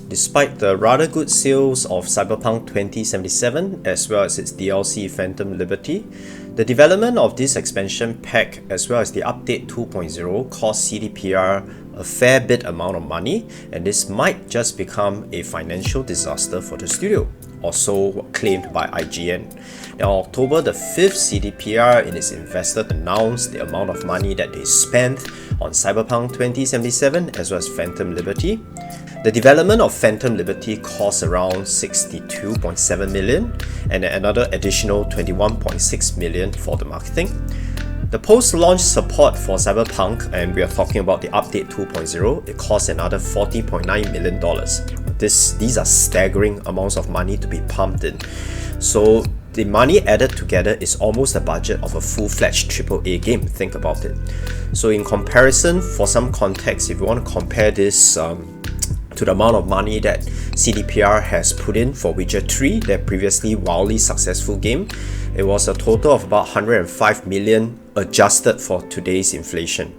Despite the rather good sales of Cyberpunk 2077 as well as its DLC Phantom Liberty, the development of this expansion pack as well as the update 2.0 cost CDPR a fair bit amount of money, and this might just become a financial disaster for the studio, or so claimed by IGN. Now, on October the 5th, CDPR in its investor announced the amount of money that they spent on Cyberpunk 2077 as well as Phantom Liberty. The development of Phantom Liberty cost around 62.7 million and another additional 21.6 million for the marketing. The post-launch support for Cyberpunk, and we are talking about the update 2.0, it cost another $40.9 million. These are staggering amounts of money to be pumped in. So the money added together is almost the budget of a full-fledged AAA game, think about it. So in comparison, for some context, if you want to compare this to the amount of money that CDPR has put in for Witcher 3, their previously wildly successful game, it was a total of about 105 million adjusted for today's inflation.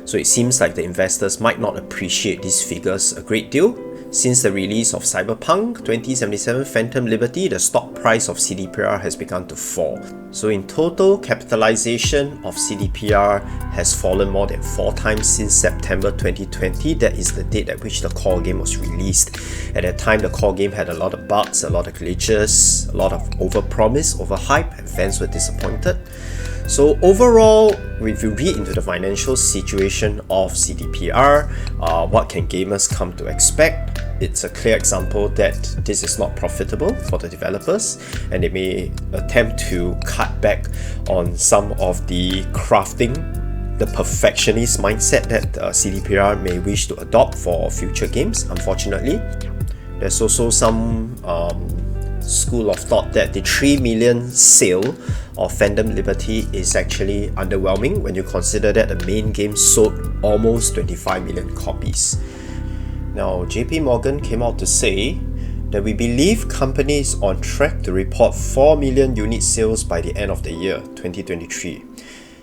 So it seems like the investors might not appreciate these figures a great deal. Since the release of Cyberpunk 2077 Phantom Liberty, the stock price of CDPR has begun to fall. So in total, capitalization of CDPR has fallen more than 4 times since September 2020. That is the date at which the core game was released. At that time, the core game had a lot of bugs, a lot of glitches, a lot of overpromise, overhype, and fans were disappointed. So overall, if you read into the financial situation of CDPR, what can gamers come to expect? It's a clear example that this is not profitable for the developers, and they may attempt to cut back on some of the crafting, the perfectionist mindset that CDPR may wish to adopt for future games, unfortunately. There's also some school of thought that the 3 million sale of Phantom Liberty is actually underwhelming when you consider that the main game sold almost 25 million copies. Now, JP Morgan came out to say that we believe company is on track to report 4 million unit sales by the end of the year, 2023.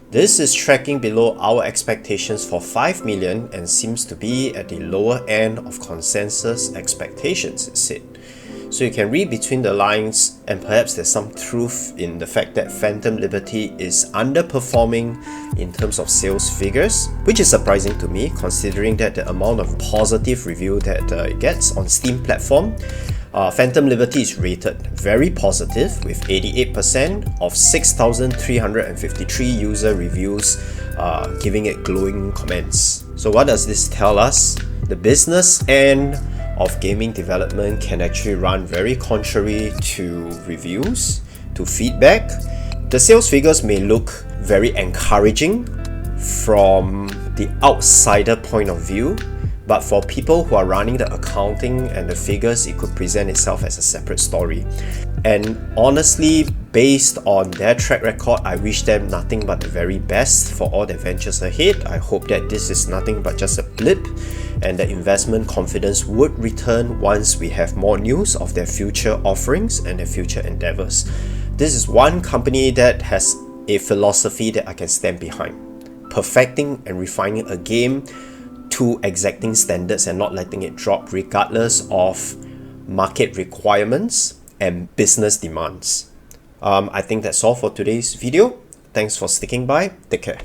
This is tracking below our expectations for 5 million and seems to be at the lower end of consensus expectations, it said. So you can read between the lines, and perhaps there's some truth in the fact that Phantom Liberty is underperforming in terms of sales figures, which is surprising to me considering that the amount of positive review that it gets on Steam platform. Phantom Liberty is rated very positive with 88% of 6,353 user reviews giving it glowing comments. So what does this tell us? The business end of gaming development can actually run very contrary to reviews, to feedback. The sales figures may look very encouraging from the outsider point of view, but for people who are running the accounting and the figures, it could present itself as a separate story. And honestly, based on their track record, I wish them nothing but the very best for all their ventures ahead. I hope that this is nothing but just a blip and that investment confidence would return once we have more news of their future offerings and their future endeavors. This is one company that has a philosophy that I can stand behind. Perfecting and refining a game to exacting standards and not letting it drop regardless of market requirements and business demands. I think that's all for today's video. Thanks for sticking by. Take care.